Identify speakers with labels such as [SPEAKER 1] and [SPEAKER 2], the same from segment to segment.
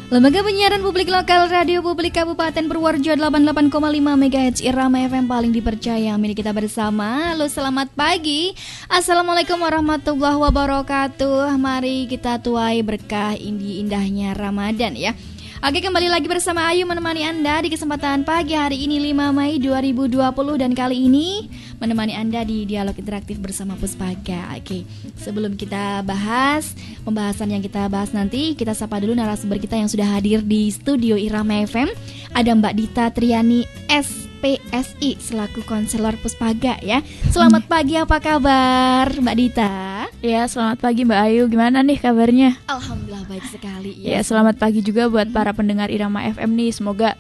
[SPEAKER 1] Lembaga Penyiaran Publik Lokal Radio Publik Kabupaten Purworejo 88,5 MHz Irama FM paling dipercaya. Milik kita bersama. Halo, selamat pagi. Assalamualaikum warahmatullahi wabarakatuh. Mari kita tuai berkah indahnya Ramadan ya. Oke, kembali lagi bersama Ayu menemani Anda di kesempatan pagi hari ini 5 Mei 2020. Dan kali ini menemani Anda di Dialog Interaktif bersama Puspaga. Oke, sebelum kita bahas pembahasan yang kita bahas nanti, kita sapa dulu narasumber kita yang sudah hadir di studio Irama FM. Ada Mbak Dita Triani SPSI selaku konselor Puspaga ya. Selamat pagi, apa kabar Mbak Dita?
[SPEAKER 2] Ya, selamat pagi Mbak Ayu. Gimana nih kabarnya?
[SPEAKER 1] Alhamdulillah baik sekali
[SPEAKER 2] ya. Selamat pagi juga buat para pendengar Irama FM nih. Semoga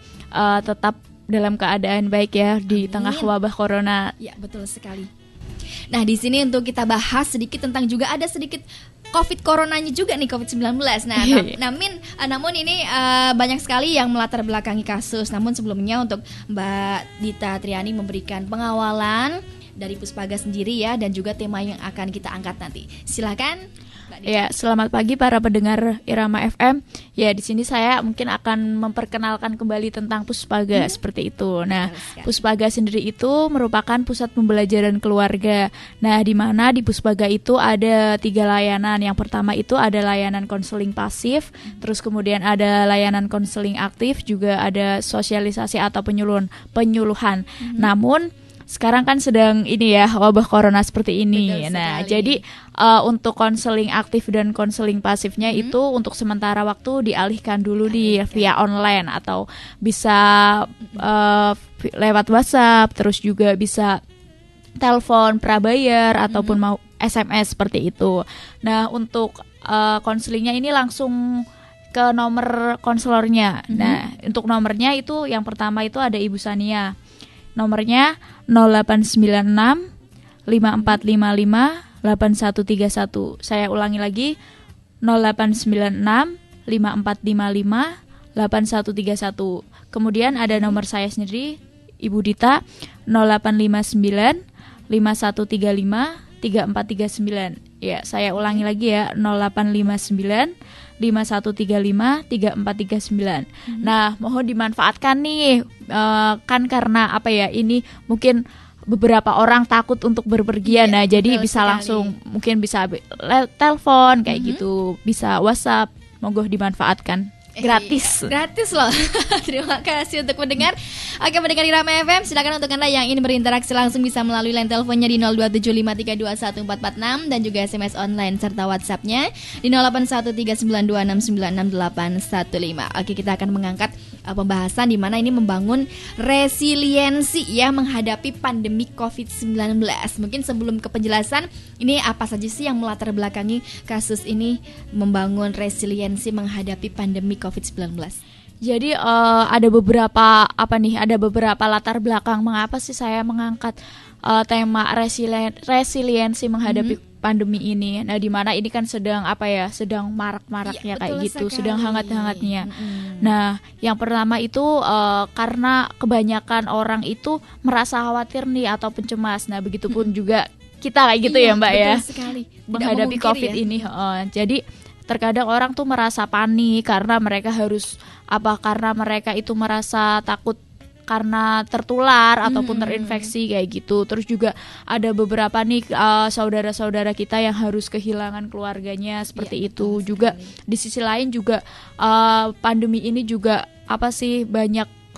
[SPEAKER 2] tetap dalam keadaan baik ya di tengah wabah corona.
[SPEAKER 1] Ya, betul sekali. Nah, di sini untuk kita bahas sedikit tentang juga ada sedikit COVID coronanya juga nih, COVID-19. Nah, namun ini banyak sekali yang melatar belakangi kasus. Namun sebelumnya untuk Mbak Dita Triani memberikan pengawalan dari Puspaga sendiri ya, dan juga tema yang akan kita angkat nanti. Silakan.
[SPEAKER 2] Ya, selamat pagi para pendengar Irama FM. Ya, di sini saya mungkin akan memperkenalkan kembali tentang Puspaga seperti itu. Nah, Puspaga sendiri itu merupakan pusat pembelajaran keluarga. Nah, di mana di Puspaga itu ada 3 layanan. Yang pertama itu ada layanan konseling pasif, terus kemudian ada layanan konseling aktif, juga ada sosialisasi atau penyuluhan. Namun sekarang kan sedang ini ya, wabah corona seperti ini. Nah, jadi untuk konseling aktif dan konseling pasifnya itu untuk sementara waktu dialihkan dulu via online, atau bisa lewat WhatsApp, terus juga bisa telepon prabayar ataupun mau SMS seperti itu. Nah, untuk konselingnya ini langsung ke nomor konselornya. Nah, untuk nomornya itu yang pertama itu ada Ibu Sania. Nomornya 0896 5455 8131. Saya ulangi lagi, 0896 5455 8131. Kemudian ada nomor saya sendiri, Ibu Dita, 0859 5135 3439. Ya, saya ulangi lagi ya, 0859 5135 3439. Nah, mohon dimanfaatkan nih, kan karena apa ya, ini mungkin beberapa orang takut untuk berpergian. Nah, jadi bisa sekali. Langsung mungkin bisa telepon kayak gitu, bisa WhatsApp, monggo dimanfaatkan. Gratis.
[SPEAKER 1] Gratis loh. Terima kasih untuk mendengar. Oke, mendengar Irama FM, silakan untuk Anda yang ingin berinteraksi langsung bisa melalui line teleponnya di 0275321446 dan juga SMS online serta WhatsApp-nya di 081392696815. Oke, kita akan mengangkat pembahasan di mana ini membangun resiliensi ya menghadapi pandemi COVID-19. Mungkin sebelum ke penjelasan, ini apa saja sih yang melatar belakangi kasus ini membangun resiliensi menghadapi pandemi COVID-19?
[SPEAKER 2] Jadi ada beberapa latar belakang mengapa sih saya mengangkat tema resiliensi menghadapi pandemi ini. Nah, di mana ini kan sedang marak-maraknya kayak gitu, sedang hangat-hangatnya. Nah, yang pertama itu karena kebanyakan orang itu merasa khawatir nih ataupun cemas. Nah, begitupun juga kita kayak gitu ya, Mbak ya.
[SPEAKER 1] Sekali.
[SPEAKER 2] Menghadapi COVID ini. Jadi terkadang orang tuh merasa panik karena mereka itu merasa takut karena tertular ataupun terinfeksi kayak gitu. Terus juga ada beberapa nih saudara-saudara kita yang harus kehilangan keluarganya seperti itu. Juga di sisi lain juga pandemi ini juga banyak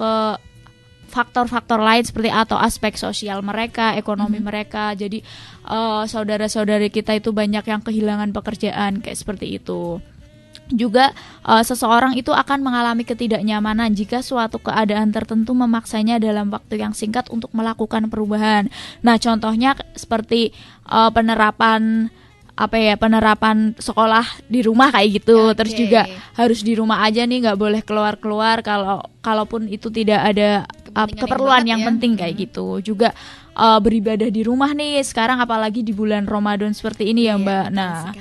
[SPEAKER 2] faktor-faktor lain seperti atau aspek sosial mereka, ekonomi mereka. Jadi saudara-saudari kita itu banyak yang kehilangan pekerjaan kayak seperti itu. Juga seseorang itu akan mengalami ketidaknyamanan jika suatu keadaan tertentu memaksanya dalam waktu yang singkat untuk melakukan perubahan. Nah, contohnya seperti penerapan sekolah di rumah kayak gitu. Terus juga harus di rumah aja nih, nggak boleh keluar-keluar kalaupun itu tidak ada keperluan yang penting kayak gitu. Juga beribadah di rumah nih sekarang, apalagi di bulan Ramadan seperti ini ya, Mbak. Nah,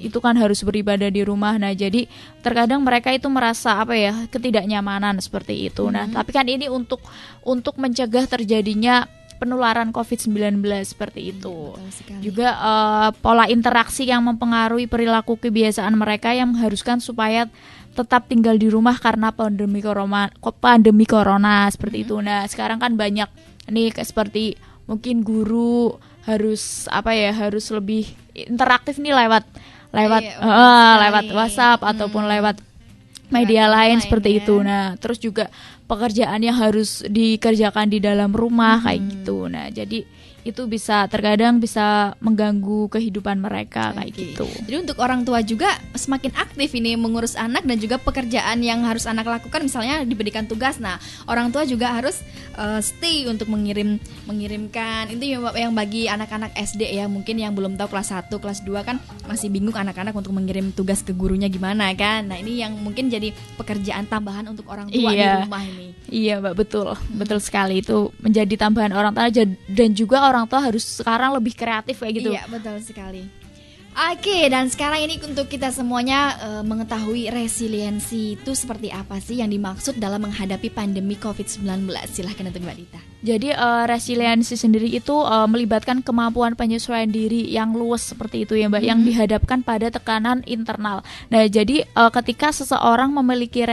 [SPEAKER 2] itu kan harus beribadah di rumah. Nah, jadi terkadang mereka itu merasa ketidaknyamanan seperti itu. Nah, tapi kan ini untuk mencegah terjadinya penularan COVID-19 seperti itu. Juga pola interaksi yang mempengaruhi perilaku kebiasaan mereka yang mengharuskan supaya tetap tinggal di rumah karena pandemi corona seperti itu. Nah, sekarang kan banyak nih seperti mungkin guru harus harus lebih interaktif nih lewat WhatsApp ataupun lewat media lain seperti itu. Nah, terus juga pekerjaan yang harus dikerjakan di dalam rumah kayak gitu. Nah, jadi itu terkadang bisa mengganggu kehidupan mereka kayak gitu.
[SPEAKER 1] Jadi untuk orang tua juga semakin aktif ini mengurus anak dan juga pekerjaan yang harus anak lakukan, misalnya diberikan tugas. Nah, orang tua juga harus stay untuk mengirimkan. Itu yang bagi anak-anak SD ya, mungkin yang belum tahu kelas 1, kelas 2 kan masih bingung anak-anak untuk mengirim tugas ke gurunya gimana kan. Nah, ini yang mungkin jadi pekerjaan tambahan untuk orang tua di rumah ini.
[SPEAKER 2] Iya, Mbak, betul sekali, itu menjadi tambahan orang tua, dan juga orang tua harus sekarang lebih kreatif kayak gitu.
[SPEAKER 1] Iya, betul sekali. Oke, dan sekarang ini untuk kita semuanya mengetahui resiliensi itu seperti apa sih yang dimaksud dalam menghadapi pandemi COVID-19. Silahkan untuk Mbak Dita.
[SPEAKER 2] Jadi resiliensi sendiri itu melibatkan kemampuan penyesuaian diri yang luas seperti itu ya Mbak, yang dihadapkan pada tekanan internal. Nah, jadi ketika seseorang memiliki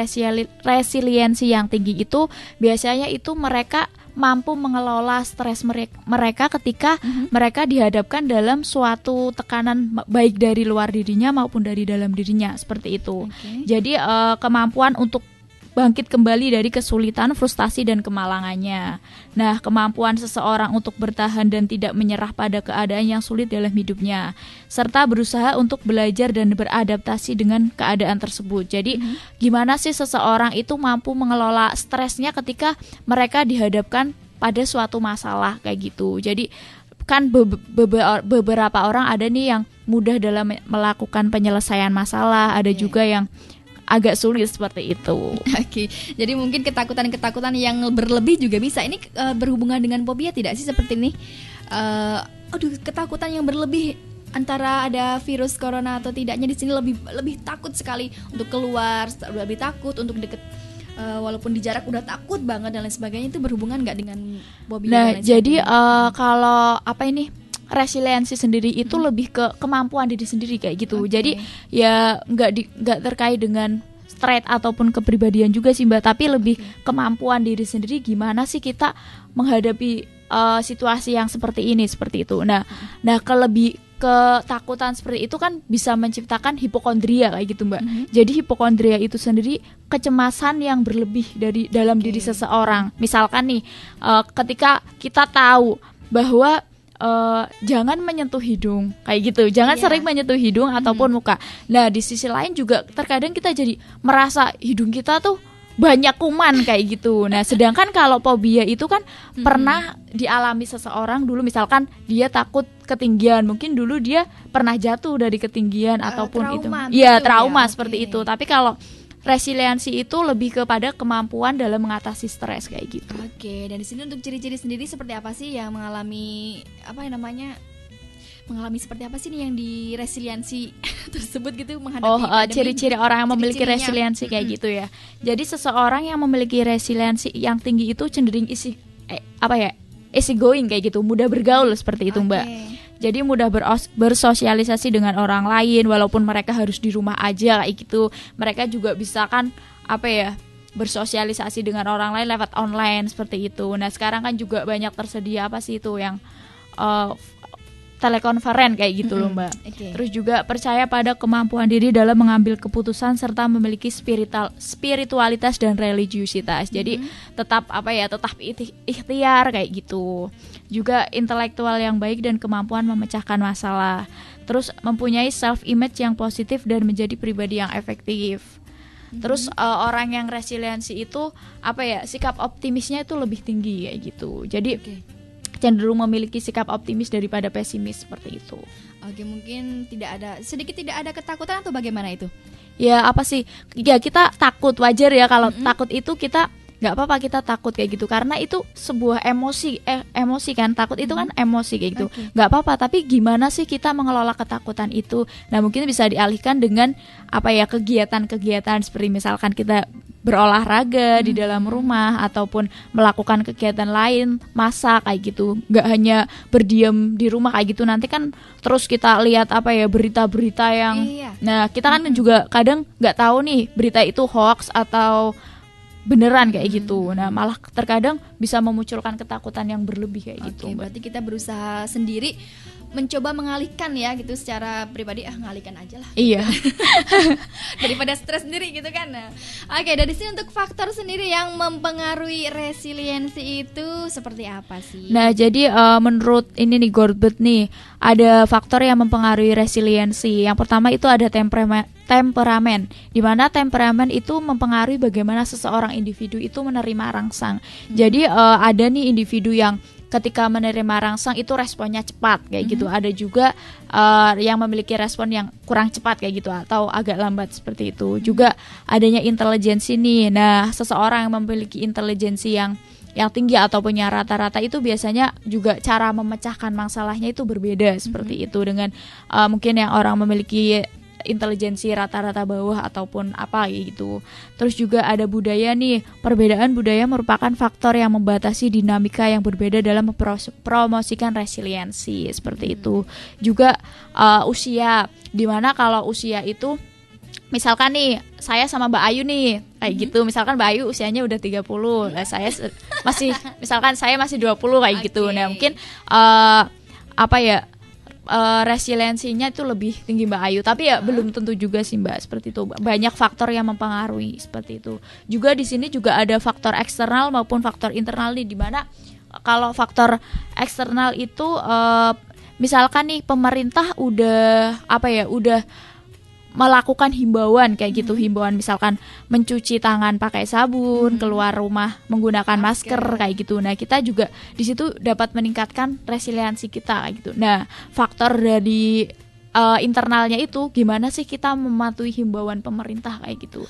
[SPEAKER 2] resiliensi yang tinggi itu, biasanya itu mereka mampu mengelola stres mereka ketika mereka dihadapkan dalam suatu tekanan baik dari luar dirinya maupun dari dalam dirinya seperti itu. Jadi kemampuan untuk bangkit kembali dari kesulitan, frustasi dan kemalangannya. Nah, kemampuan seseorang untuk bertahan dan tidak menyerah pada keadaan yang sulit dalam hidupnya, serta berusaha untuk belajar dan beradaptasi dengan keadaan tersebut. Jadi, gimana sih seseorang itu mampu mengelola stresnya ketika mereka dihadapkan pada suatu masalah kayak gitu. Jadi, kan beberapa orang ada nih yang mudah dalam melakukan penyelesaian masalah, ada juga yang agak sulit seperti itu.
[SPEAKER 1] Oke, jadi mungkin ketakutan-ketakutan yang berlebih juga bisa. Ini berhubungan dengan fobia tidak sih seperti ini? Ketakutan yang berlebih antara ada virus corona atau tidaknya, di sini lebih takut sekali untuk keluar, lebih takut untuk deket. Walaupun di jarak udah takut banget dan lain sebagainya. Itu berhubungan nggak dengan fobia?
[SPEAKER 2] Nah, jadi kalau resiliensi sendiri itu lebih ke kemampuan diri sendiri kayak gitu. Jadi ya nggak terkait dengan trait ataupun kepribadian juga sih Mbak, tapi lebih kemampuan diri sendiri, gimana sih kita menghadapi situasi yang seperti ini, seperti itu. Nah ketakutan seperti itu kan bisa menciptakan hipokondria kayak gitu Mbak. Jadi hipokondria itu sendiri kecemasan yang berlebih dari dalam diri seseorang. Misalkan nih ketika kita tahu bahwa jangan menyentuh hidung kayak gitu, jangan sering menyentuh hidung ataupun muka. Nah, di sisi lain juga terkadang kita jadi merasa hidung kita tuh banyak kuman kayak gitu. Nah, sedangkan kalau fobia itu kan pernah dialami seseorang dulu, misalkan dia takut ketinggian, mungkin dulu dia pernah jatuh dari ketinggian ataupun
[SPEAKER 1] trauma,
[SPEAKER 2] itu trauma seperti itu. Tapi kalau resiliensi itu lebih kepada kemampuan dalam mengatasi stres kayak gitu.
[SPEAKER 1] Oke, dan di sini untuk ciri-ciri sendiri seperti apa sih yang mengalami seperti apa sih nih yang di resiliensi tersebut gitu menghadapi
[SPEAKER 2] ciri-ciri orang yang memiliki resiliensi kayak gitu ya. Jadi seseorang yang memiliki resiliensi yang tinggi itu cenderung easy going kayak gitu, mudah bergaul seperti itu Mbak. Jadi mudah bersosialisasi dengan orang lain walaupun mereka harus di rumah aja kayak gitu. Mereka juga bisa kan bersosialisasi dengan orang lain lewat online seperti itu. Nah, sekarang kan juga banyak tersedia yang telekonferen kayak gitu loh Mbak. Terus juga percaya pada kemampuan diri dalam mengambil keputusan serta memiliki spiritualitas dan religiusitas. Jadi tetap ikhtiar kayak gitu. Juga intelektual yang baik dan kemampuan memecahkan masalah. Terus mempunyai self image yang positif dan menjadi pribadi yang efektif. Terus orang yang resiliensi itu sikap optimisnya itu lebih tinggi kayak gitu. Jadi cenderung memiliki sikap optimis daripada pesimis seperti itu.
[SPEAKER 1] Oke, mungkin tidak ada ketakutan atau bagaimana itu?
[SPEAKER 2] Ya kita takut, wajar ya kalau takut itu kita nggak apa-apa, kita takut kayak gitu karena itu sebuah emosi kan, takut itu kan emosi kayak gitu. Nggak apa-apa, tapi gimana sih kita mengelola ketakutan itu? Nah, mungkin bisa dialihkan dengan kegiatan-kegiatan seperti misalkan kita berolahraga di dalam rumah ataupun melakukan kegiatan lain, masak kayak gitu. Nggak hanya berdiam di rumah kayak gitu. Nanti kan terus kita lihat apa ya, berita-berita yang nah, kita kan juga kadang nggak tahu nih berita itu hoax atau beneran kayak gitu. Nah, malah terkadang bisa memunculkan ketakutan yang berlebih kayak gitu.
[SPEAKER 1] Berarti kita berusaha sendiri mencoba mengalihkan ya gitu, secara pribadi ngalihkan aja lah.
[SPEAKER 2] Iya.
[SPEAKER 1] Daripada stres sendiri gitu kan. Nah, oke, dari sini untuk faktor sendiri yang mempengaruhi resiliensi itu seperti apa sih?
[SPEAKER 2] Nah, jadi menurut ini nih Goldberg nih, ada faktor yang mempengaruhi resiliensi. Yang pertama itu ada temperamen, di mana temperamen itu mempengaruhi bagaimana seseorang individu itu menerima rangsang. Jadi ada nih individu yang ketika menerima rangsang itu responnya cepat kayak gitu. Ada juga yang memiliki respon yang kurang cepat kayak gitu atau agak lambat seperti itu. Juga adanya intelijensi nih. Nah, seseorang yang memiliki intelijensi yang tinggi atau punya rata-rata itu biasanya juga cara memecahkan masalahnya itu berbeda seperti itu dengan mungkin yang orang memiliki intelijensi rata-rata bawah ataupun apa gitu. Terus juga ada budaya nih. Perbedaan budaya merupakan faktor yang membatasi dinamika yang berbeda dalam mempromosikan resiliensi seperti itu. Juga usia, dimana kalau usia itu misalkan nih saya sama Mbak Ayu nih kayak gitu. Misalkan Mbak Ayu usianya udah 30, nah saya masih misalkan saya masih 20 kayak gitu. Nah, mungkin resiliensinya itu lebih tinggi Mbak Ayu, tapi ya belum tentu juga sih Mbak, seperti itu. Banyak faktor yang mempengaruhi seperti itu. Juga di sini juga ada faktor eksternal maupun faktor internal nih, dimana kalau faktor eksternal itu misalkan nih pemerintah udah melakukan himbauan kayak gitu, himbauan misalkan mencuci tangan pakai sabun, keluar rumah menggunakan masker kayak gitu. Nah, kita juga di situ dapat meningkatkan resiliensi kita kayak gitu. Nah, faktor dari internalnya itu gimana sih kita mematuhi himbauan pemerintah kayak gitu.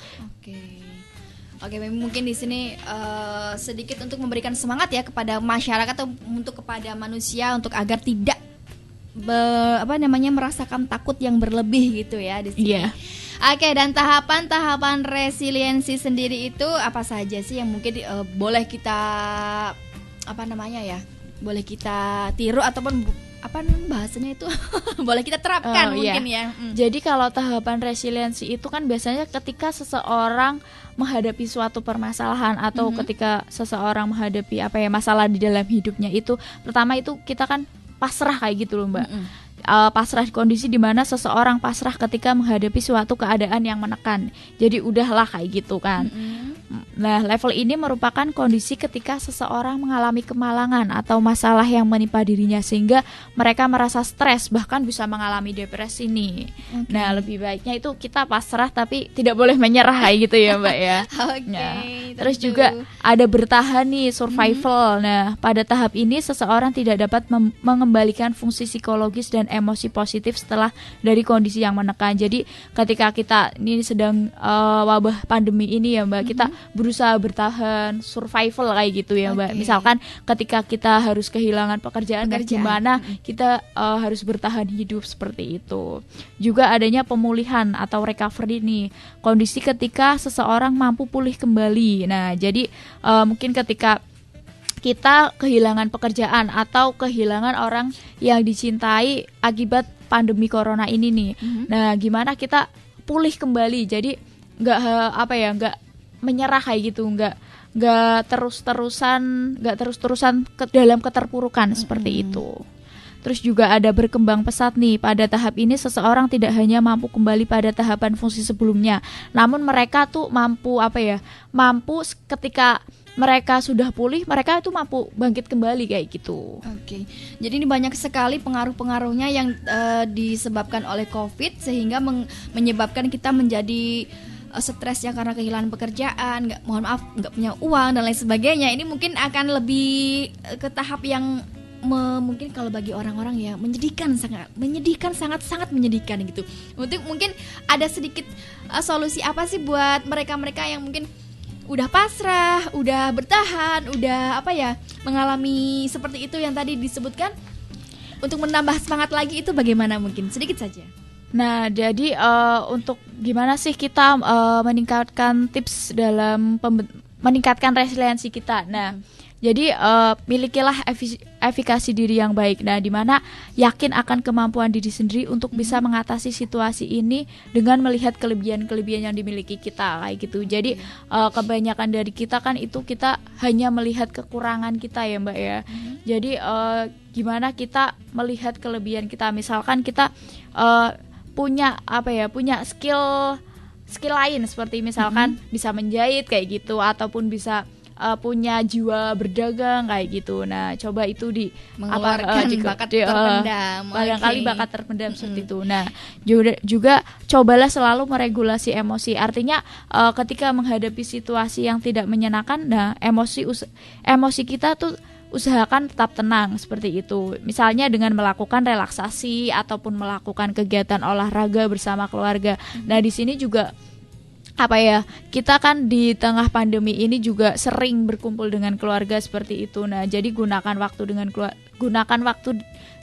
[SPEAKER 1] Oke, mungkin di sini sedikit untuk memberikan semangat ya kepada masyarakat atau untuk kepada manusia untuk agar tidak merasakan takut yang berlebih gitu ya di sini. Oke, dan tahapan resiliensi sendiri itu apa saja sih yang mungkin boleh kita boleh kita tiru ataupun bahasanya itu boleh kita terapkan mungkin ya.
[SPEAKER 2] Jadi kalau tahapan resiliensi itu kan biasanya ketika seseorang menghadapi suatu permasalahan atau ketika seseorang menghadapi masalah di dalam hidupnya itu, pertama itu kita kan pasrah kayak gitu loh Mbak. Pasrah, kondisi di mana seseorang pasrah ketika menghadapi suatu keadaan yang menekan. Jadi udahlah kayak gitu kan. Nah, level ini merupakan kondisi ketika seseorang mengalami kemalangan atau masalah yang menimpa dirinya sehingga mereka merasa stres, bahkan bisa mengalami depresi nih. Nah, lebih baiknya itu kita pasrah tapi tidak boleh menyerah kayak gitu ya Mbak ya. Terus juga ada bertahan nih, survival. Nah, pada tahap ini seseorang tidak dapat mengembalikan fungsi psikologis dan emosi positif setelah dari kondisi yang menekan. Jadi ketika kita ini sedang wabah pandemi ini ya Mbak, kita berusaha bertahan, survival kayak gitu ya Mbak. Misalkan ketika kita harus kehilangan pekerjaan. Gimana kita harus bertahan hidup seperti itu. Juga adanya pemulihan atau recovery nih, kondisi ketika seseorang mampu pulih kembali. Nah, jadi mungkin ketika kita kehilangan pekerjaan atau kehilangan orang yang dicintai akibat pandemi corona ini nih. Nah, gimana kita pulih kembali? Jadi nggak menyerah kayak gitu, nggak terus-terusan ke dalam keterpurukan seperti itu. Terus juga ada berkembang pesat nih. Pada tahap ini seseorang tidak hanya mampu kembali pada tahapan fungsi sebelumnya, namun mereka tuh mampu ketika mereka sudah pulih, mereka itu mampu bangkit kembali kayak gitu. Jadi ini banyak sekali pengaruh-pengaruhnya yang disebabkan oleh COVID sehingga menyebabkan kita menjadi stres ya karena kehilangan pekerjaan, nggak punya uang dan lain sebagainya. Ini mungkin akan lebih ke tahap yang mungkin kalau bagi orang-orang ya menyedihkan, sangat menyedihkan gitu. Mungkin ada sedikit solusi apa sih buat mereka-mereka yang mungkin udah pasrah, udah bertahan, udah mengalami seperti itu yang tadi disebutkan, untuk menambah semangat lagi itu bagaimana? Mungkin sedikit saja. Nah, jadi untuk gimana sih kita meningkatkan tips dalam meningkatkan resiliensi kita. Nah, jadi milikilah efikasi diri yang baik. Nah, di mana yakin akan kemampuan diri sendiri untuk bisa mengatasi situasi ini dengan melihat kelebihan-kelebihan yang dimiliki kita kayak gitu. Jadi kebanyakan dari kita kan itu kita hanya melihat kekurangan kita ya, Mbak ya. Jadi gimana kita melihat kelebihan kita. Misalkan kita punya skill lain seperti misalkan bisa menjahit kayak gitu, ataupun bisa punya jiwa berdagang kayak gitu. Nah, coba itu
[SPEAKER 1] mengeluarkan bakat terpendam.
[SPEAKER 2] Barangkali bakat terpendam seperti itu. Nah, juga cobalah selalu meregulasi emosi. Artinya ketika menghadapi situasi yang tidak menyenangkan, nah emosi kita tuh usahakan tetap tenang seperti itu. Misalnya dengan melakukan relaksasi ataupun melakukan kegiatan olahraga bersama keluarga. Nah, di sini juga kita kan di tengah pandemi ini juga sering berkumpul dengan keluarga seperti itu. Nah, jadi gunakan waktu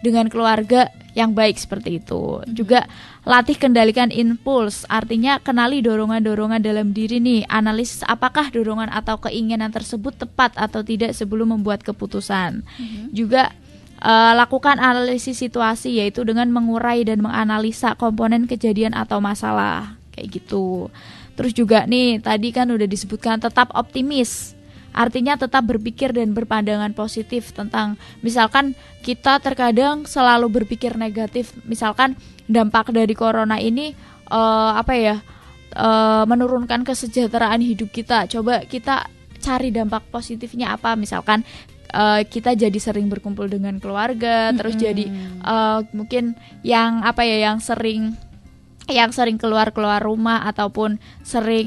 [SPEAKER 2] dengan keluarga yang baik seperti itu. Juga latih kendalikan impuls, artinya kenali dorongan-dorongan dalam diri nih, analisis apakah dorongan atau keinginan tersebut tepat atau tidak sebelum membuat keputusan. Juga lakukan analisis situasi, yaitu dengan mengurai dan menganalisa komponen kejadian atau masalah kayak gitu. Terus juga nih tadi kan udah disebutkan tetap optimis. Artinya tetap berpikir dan berpandangan positif tentang misalkan kita terkadang selalu berpikir negatif. Misalkan dampak dari corona ini menurunkan kesejahteraan hidup kita. Coba kita cari dampak positifnya apa. Misalkan kita jadi sering berkumpul dengan keluarga, terus jadi mungkin yang sering keluar rumah ataupun sering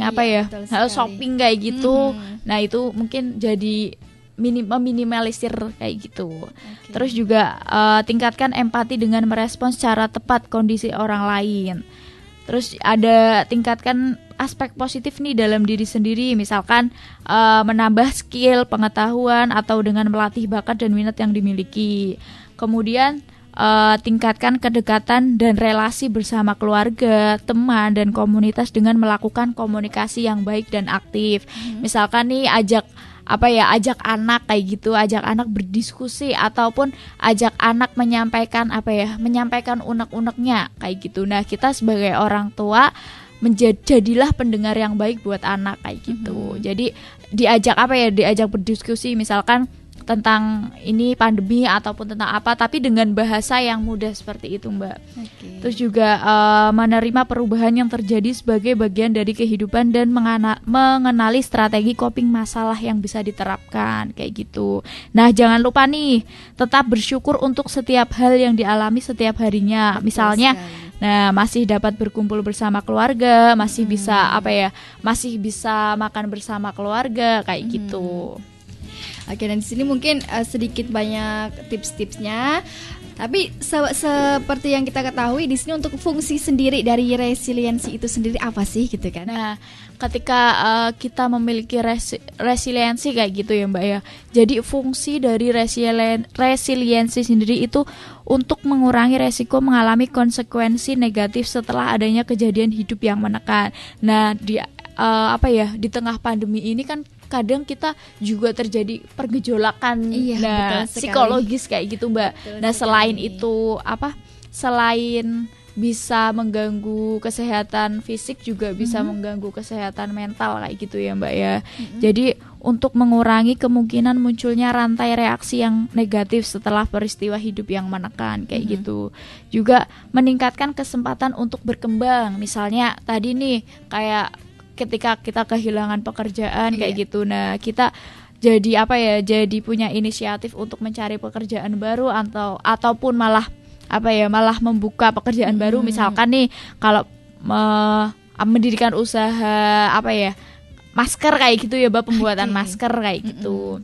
[SPEAKER 2] shopping kayak gitu. Nah, itu mungkin jadi meminimalisir kayak gitu. Terus juga tingkatkan empati dengan merespons secara tepat kondisi orang lain. Terus ada tingkatkan aspek positif nih dalam diri sendiri, misalkan menambah skill, pengetahuan atau dengan melatih bakat dan minat yang dimiliki. Kemudian tingkatkan kedekatan dan relasi bersama keluarga, teman, dan komunitas dengan melakukan komunikasi yang baik dan aktif. Misalkan nih ajak anak kayak gitu, ajak anak berdiskusi ataupun ajak anak menyampaikan unek-uneknya kayak gitu. Nah, kita sebagai orang tua jadilah pendengar yang baik buat anak kayak gitu. Jadi diajak berdiskusi misalkan tentang ini pandemi ataupun tentang apa, tapi dengan bahasa yang mudah seperti itu, Mbak. Terus juga menerima perubahan yang terjadi sebagai bagian dari kehidupan dan mengenali strategi coping masalah yang bisa diterapkan kayak gitu. Nah, jangan lupa nih tetap bersyukur untuk setiap hal yang dialami setiap harinya. Misalnya masih dapat berkumpul bersama keluarga, masih bisa masih bisa makan bersama keluarga kayak gitu.
[SPEAKER 1] Oke, dan di sini mungkin sedikit banyak tips-tipsnya. Tapi seperti yang kita ketahui di sini untuk fungsi sendiri dari resiliensi itu sendiri apa sih gitu kan?
[SPEAKER 2] Nah, ketika kita memiliki resiliensi kayak gitu ya, Mbak ya. Jadi fungsi dari resiliensi sendiri itu untuk mengurangi resiko mengalami konsekuensi negatif setelah adanya kejadian hidup yang menekan. Nah, di tengah pandemi ini kan kadang kita juga terjadi pergejolakan psikologis kayak gitu, Mbak. Betul selain itu selain bisa mengganggu kesehatan fisik juga bisa mengganggu kesehatan mental kayak gitu ya, Mbak ya. Jadi untuk mengurangi kemungkinan munculnya rantai reaksi yang negatif setelah peristiwa hidup yang menekan kayak gitu. Juga meningkatkan kesempatan untuk berkembang. Misalnya tadi nih kayak ketika kita kehilangan pekerjaan kayak gitu. Nah, kita jadi punya inisiatif untuk mencari pekerjaan baru ataupun malah membuka pekerjaan baru. Misalkan nih kalau mendirikan usaha masker kayak gitu ya, Mbak, pembuatan masker kayak gitu.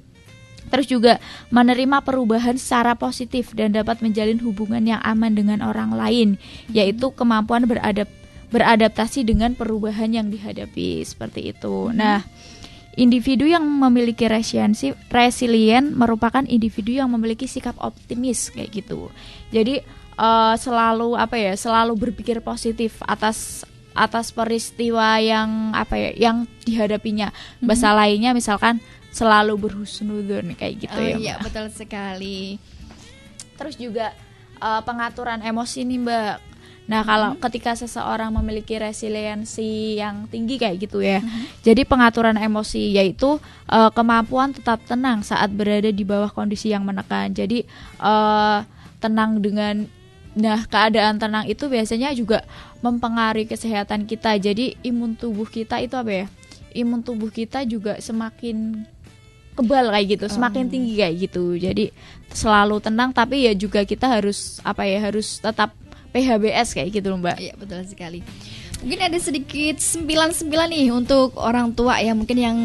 [SPEAKER 2] Terus juga menerima perubahan secara positif dan dapat menjalin hubungan yang aman dengan orang lain, yaitu kemampuan beradaptasi dengan perubahan yang dihadapi seperti itu. Nah, individu yang memiliki resilient merupakan individu yang memiliki sikap optimis kayak gitu. Jadi selalu berpikir positif atas peristiwa yang yang dihadapinya. Bahasa lainnya misalkan selalu berhusnudzon kayak gitu ya.
[SPEAKER 1] Iya, betul sekali.
[SPEAKER 2] Terus juga pengaturan emosi nih Mbak. Nah kalau ketika seseorang memiliki resiliensi yang tinggi kayak gitu ya, jadi pengaturan emosi yaitu kemampuan tetap tenang saat berada di bawah kondisi yang menekan. Jadi tenang dengan, keadaan tenang itu biasanya juga mempengaruhi kesehatan kita. Jadi imun tubuh kita itu imun tubuh kita juga semakin kebal kayak gitu, semakin tinggi kayak gitu. Jadi selalu tenang, tapi ya juga kita harus harus tetap PHBS kayak gitu loh Mbak.
[SPEAKER 1] Iya, betul sekali. Mungkin ada sedikit 99 nih untuk orang tua ya, mungkin yang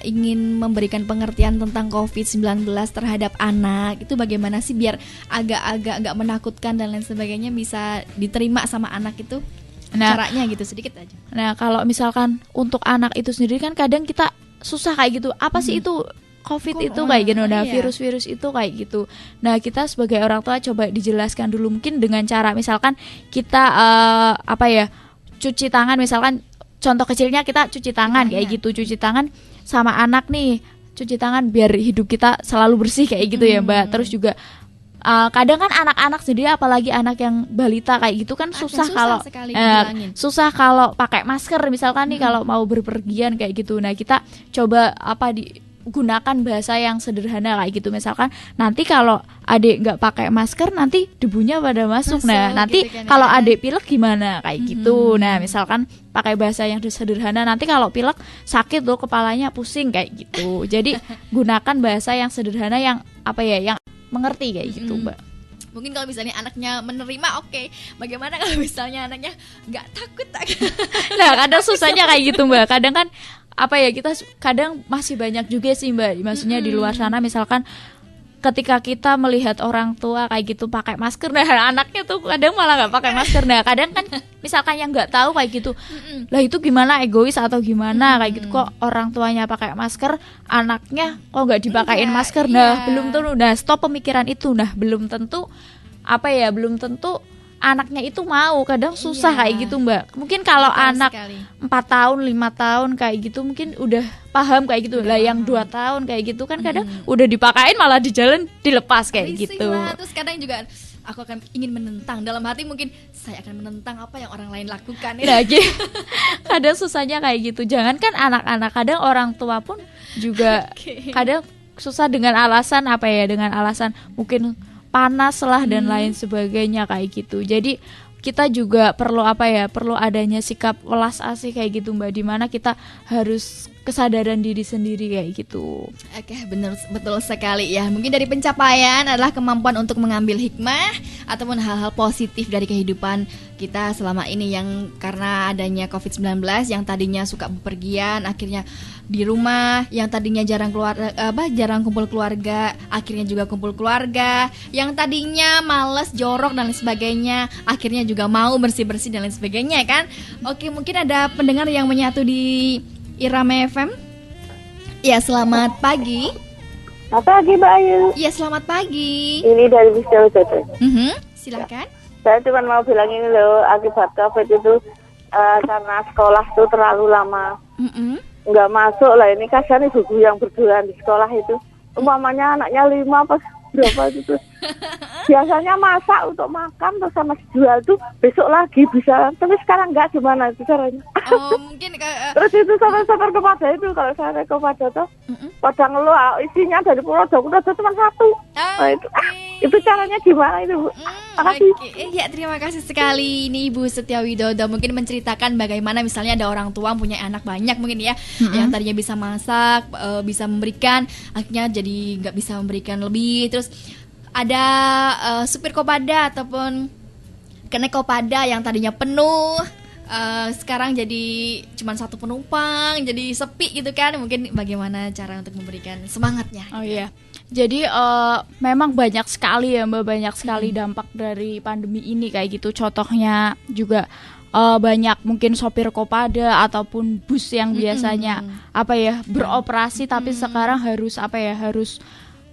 [SPEAKER 1] ingin memberikan pengertian tentang COVID-19 terhadap anak. Itu bagaimana sih biar agak-agak nggak menakutkan dan lain sebagainya, bisa diterima sama anak itu? Caranya gitu sedikit aja.
[SPEAKER 2] Nah kalau misalkan untuk anak itu sendiri kan kadang kita susah kayak gitu. Apa sih itu COVID itu kayak gitu, virus-virus itu kayak gitu. Nah kita sebagai orang tua coba dijelaskan dulu, mungkin dengan cara misalkan kita cuci tangan, misalkan contoh kecilnya kita cuci tangan kayak gitu, cuci tangan sama anak nih, cuci tangan biar hidup kita selalu bersih kayak gitu ya Mbak. Terus juga kadang kan anak-anak sendiri, apalagi anak yang balita kayak gitu kan susah kalau pakai masker misalkan nih kalau mau berpergian kayak gitu. Nah kita coba gunakan bahasa yang sederhana kayak gitu, misalkan nanti kalau adik nggak pakai masker nanti debunya pada masuk. Nah nanti gitu kan, kalau adik pilek gimana kayak gitu. Nah misalkan pakai bahasa yang sederhana, nanti kalau pilek sakit loh, kepalanya pusing kayak gitu. Jadi gunakan bahasa yang sederhana yang yang mengerti kayak gitu Mbak.
[SPEAKER 1] Mungkin kalau misalnya anaknya menerima oke. Bagaimana kalau misalnya anaknya nggak takut?
[SPEAKER 2] Nah kadang susahnya kayak gitu Mbak. Kadang kan kita kadang masih banyak juga sih Mbak, maksudnya di luar sana misalkan ketika kita melihat orang tua kayak gitu pakai masker, nah anaknya tuh kadang malah nggak pakai masker. Nah kadang kan misalkan yang nggak tahu kayak gitu, lah itu gimana, egois atau gimana kayak gitu, kok orang tuanya pakai masker, anaknya kok nggak dipakein masker. Nah belum tentu, stop pemikiran itu. Nah belum tentu belum tentu anaknya itu mau, kadang susah kayak gitu Mbak. Mungkin kalau anak 4 tahun 5 tahun kayak gitu mungkin udah paham kayak gitu lah. Yang 2 tahun kayak gitu kan kadang udah dipakain malah di jalan dilepas kayak gitu.
[SPEAKER 1] Terus kadang juga aku akan ingin menentang, dalam hati mungkin saya akan menentang apa yang orang lain lakukan ya.
[SPEAKER 2] Lagi kadang susahnya kayak gitu. Jangankan anak-anak, kadang orang tua pun juga kadang susah dengan alasan dengan alasan mungkin panas lah dan lain sebagainya kayak gitu. Jadi kita juga perlu perlu adanya sikap welas asih kayak gitu Mbak, dimana kita harus kesadaran diri sendiri kayak gitu.
[SPEAKER 1] Oke, betul sekali ya. Mungkin dari pencapaian adalah kemampuan untuk mengambil hikmah ataupun hal-hal positif dari kehidupan kita selama ini, yang karena adanya COVID-19 yang tadinya suka bepergian akhirnya di rumah, yang tadinya jarang kumpul keluarga akhirnya juga kumpul keluarga, yang tadinya males, jorok dan lain sebagainya akhirnya juga mau bersih-bersih dan lain sebagainya kan. Oke, mungkin ada pendengar yang menyatu di Irama FM. Ya, selamat pagi.
[SPEAKER 3] Selamat pagi Mbak Ayu.
[SPEAKER 1] Ya, selamat pagi.
[SPEAKER 3] Ini dari Wisnu Jodoh.
[SPEAKER 1] Silakan.
[SPEAKER 3] Saya cuma mau bilang ini loh, akibat COVID itu karena sekolah tuh terlalu lama, nggak masuk lah. Ini kasihan ibu yang berduaan di sekolah itu, umpamanya anaknya 5 pas berapa itu, biasanya masak untuk makan terus sama jual tuh besok lagi bisa, tapi sekarang nggak, gimana itu caranya?
[SPEAKER 1] Mungkin
[SPEAKER 3] terus itu sampai kepada itu, kalau saya kepada tuh pada ngeluh isinya dari produk udah cuma 1. Nah, itu caranya gimana itu Bu?
[SPEAKER 1] Ya, terima kasih sekali. Ini Ibu Setia Widodo mungkin menceritakan bagaimana misalnya ada orang tua punya anak banyak mungkin ya, yang tadinya bisa masak, bisa memberikan, akhirnya jadi nggak bisa memberikan lebih. Terus ada supir Kopada ataupun kenek Kopada yang tadinya penuh, sekarang jadi cuma 1 penumpang, jadi sepi gitu kan. Mungkin bagaimana cara untuk memberikan semangatnya?
[SPEAKER 2] Oh iya, jadi memang banyak sekali ya Mbak, banyak sekali dampak dari pandemi ini kayak gitu. Contohnya juga banyak mungkin sopir Kopada ataupun bus yang biasanya beroperasi tapi sekarang harus harus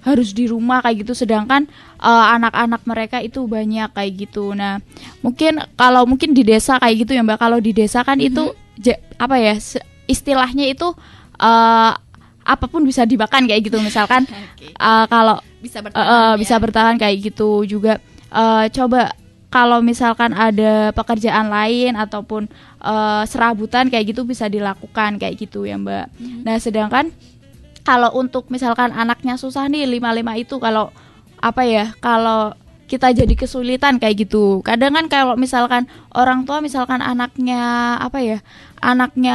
[SPEAKER 2] harus di rumah kayak gitu, sedangkan anak-anak mereka itu banyak kayak gitu. Nah, mungkin di desa kayak gitu ya Mbak. Kalau di desa kan itu apa ya, istilahnya itu apapun bisa dimakan kayak gitu. Misalkan kalau bisa bertahan kayak gitu juga. Coba kalau misalkan ada pekerjaan lain ataupun serabutan kayak gitu bisa dilakukan kayak gitu ya Mbak. Nah, sedangkan kalau untuk misalkan anaknya susah nih 5 itu, kalau apa ya, kalau kita jadi kesulitan kayak gitu. Kadang kan kalau misalkan orang tua misalkan anaknya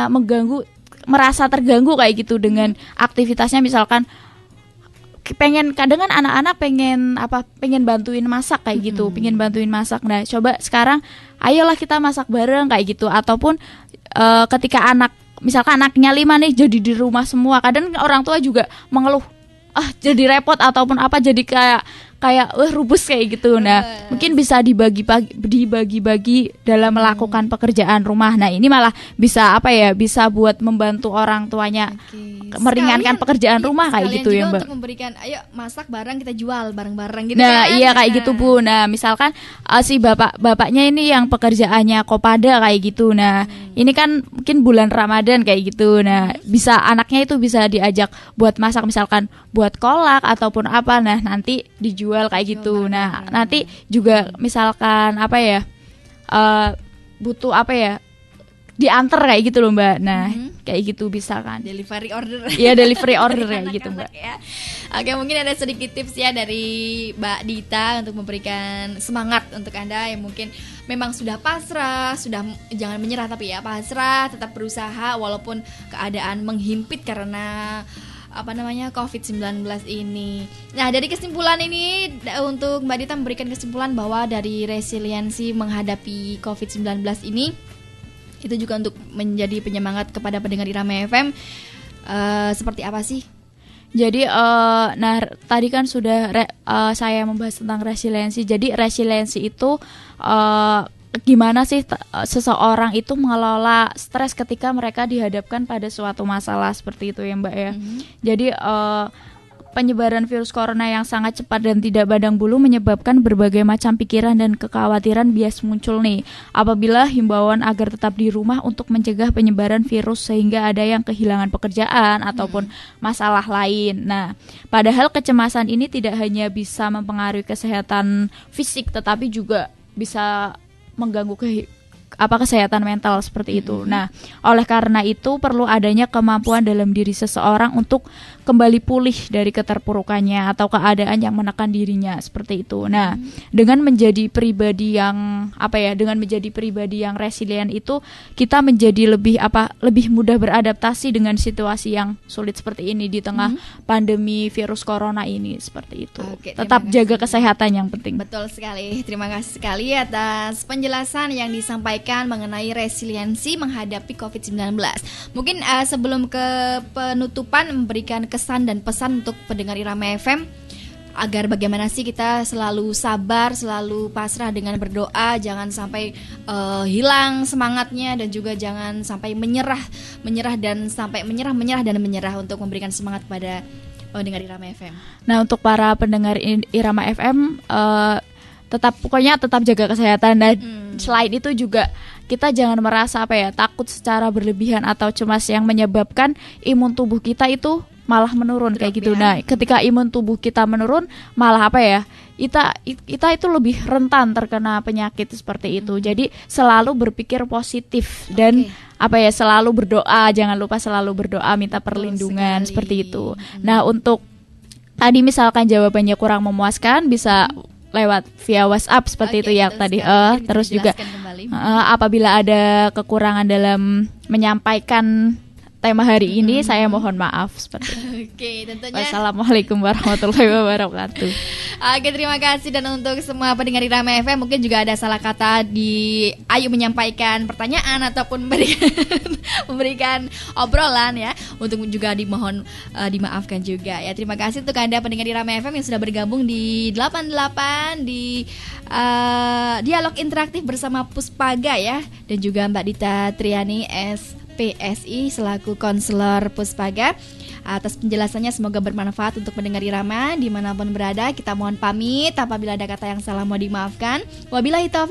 [SPEAKER 2] mengganggu, merasa terganggu kayak gitu dengan aktivitasnya, misalkan kadang kan anak-anak pengen bantuin masak kayak gitu, pengen bantuin masak. Nah, coba sekarang ayolah kita masak bareng kayak gitu. Ataupun ketika misalkan anaknya 5 nih jadi di rumah semua, kadang orang tua juga mengeluh, jadi repot ataupun apa, jadi kayak rubus kayak gitu. Nah, mungkin bisa dibagi-bagi dalam melakukan pekerjaan rumah. Nah, ini malah bisa bisa buat membantu orang tuanya, meringankan pekerjaan rumah kayak gitu ya Mbak.
[SPEAKER 1] Untuk memberikan, ayo masak bareng, kita jual bareng-bareng gitu.
[SPEAKER 2] Nah, iya kayak gitu Bu. Nah, misalkan si bapaknya ini yang pekerjaannya kopada kayak gitu. Nah, ini kan mungkin bulan Ramadan kayak gitu. Nah, anaknya itu bisa diajak buat masak, misalkan buat kolak ataupun apa. Nah, nanti dijual kayak gitu. Nah, nanti juga misalkan butuh diantar kayak gitu loh Mbak. Nah, kayak gitu bisa kan.
[SPEAKER 1] Delivery order.
[SPEAKER 2] Iya, delivery order kayak gitu Mbak.
[SPEAKER 1] Ya. Oke, mungkin ada sedikit tips ya dari Mbak Dita untuk memberikan semangat untuk Anda yang mungkin memang sudah pasrah, jangan menyerah tapi ya pasrah, tetap berusaha walaupun keadaan menghimpit karena COVID-19 ini. Nah, dari kesimpulan ini untuk Mbak Dita memberikan kesimpulan bahwa dari resiliensi menghadapi COVID-19 ini itu juga untuk menjadi penyemangat kepada pendengar Irama FM. Seperti apa sih?
[SPEAKER 2] Jadi tadi kan sudah saya membahas tentang resiliensi. Jadi resiliensi itu gimana sih seseorang itu mengelola stres ketika mereka dihadapkan pada suatu masalah seperti itu ya Mbak ya. Jadi penyebaran virus corona yang sangat cepat dan tidak pandang bulu menyebabkan berbagai macam pikiran dan kekhawatiran bias muncul nih apabila himbauan agar tetap di rumah untuk mencegah penyebaran virus sehingga ada yang kehilangan pekerjaan ataupun masalah lain. Nah, padahal kecemasan ini tidak hanya bisa mempengaruhi kesehatan fisik tetapi juga bisa mengganggu kesehatan mental seperti itu. Nah, oleh karena itu perlu adanya kemampuan dalam diri seseorang untuk kembali pulih dari keterpurukannya atau keadaan yang menekan dirinya seperti itu. Nah, dengan menjadi pribadi yang resilient itu kita menjadi lebih mudah beradaptasi dengan situasi yang sulit seperti ini di tengah pandemi virus corona ini seperti itu.
[SPEAKER 1] Oke,
[SPEAKER 2] tetap jaga kesehatan yang penting.
[SPEAKER 1] Betul sekali. Terima kasih sekali atas penjelasan yang disampaikan mengenai resiliensi menghadapi COVID-19. Mungkin sebelum ke penutupan memberikan kesan dan pesan untuk pendengar Irama FM agar bagaimana sih kita selalu sabar, selalu pasrah dengan berdoa, jangan sampai hilang semangatnya dan juga jangan sampai menyerah untuk memberikan semangat pada pendengar Irama FM.
[SPEAKER 2] Nah, untuk para pendengar Irama FM tetap jaga kesehatan dan selain itu juga kita jangan merasa takut secara berlebihan atau cemas yang menyebabkan imun tubuh kita itu malah menurun kayak gitu. Nah, ketika imun tubuh kita menurun malah kita itu lebih rentan terkena penyakit seperti itu. Jadi selalu berpikir positif dan selalu berdoa, jangan lupa selalu berdoa minta perlindungan seperti itu. Nah, untuk tadi misalkan jawabannya kurang memuaskan bisa lewat via WhatsApp seperti itu ya tadi. Terus juga apabila ada kekurangan dalam menyampaikan tema hari ini saya mohon maaf seperti itu.
[SPEAKER 1] Oke, tentunya.
[SPEAKER 2] Wassalamualaikum warahmatullahi wabarakatuh.
[SPEAKER 1] Oke, terima kasih dan untuk semua pendengar Irama FM mungkin juga ada salah kata di Ayu menyampaikan pertanyaan ataupun memberikan obrolan ya, untuk juga dimohon dimaafkan juga ya. Terima kasih untuk Anda pendengar Irama FM yang sudah bergabung di 88 di dialog interaktif bersama Puspaga ya, dan juga Mbak Dita Triani PSI selaku konselor Puspaga. atas penjelasannya, semoga bermanfaat untuk pendengar Irama dimanapun berada. Kita mohon pamit apabila ada kata yang salah, mau dimaafkan. Wabillahi taufiq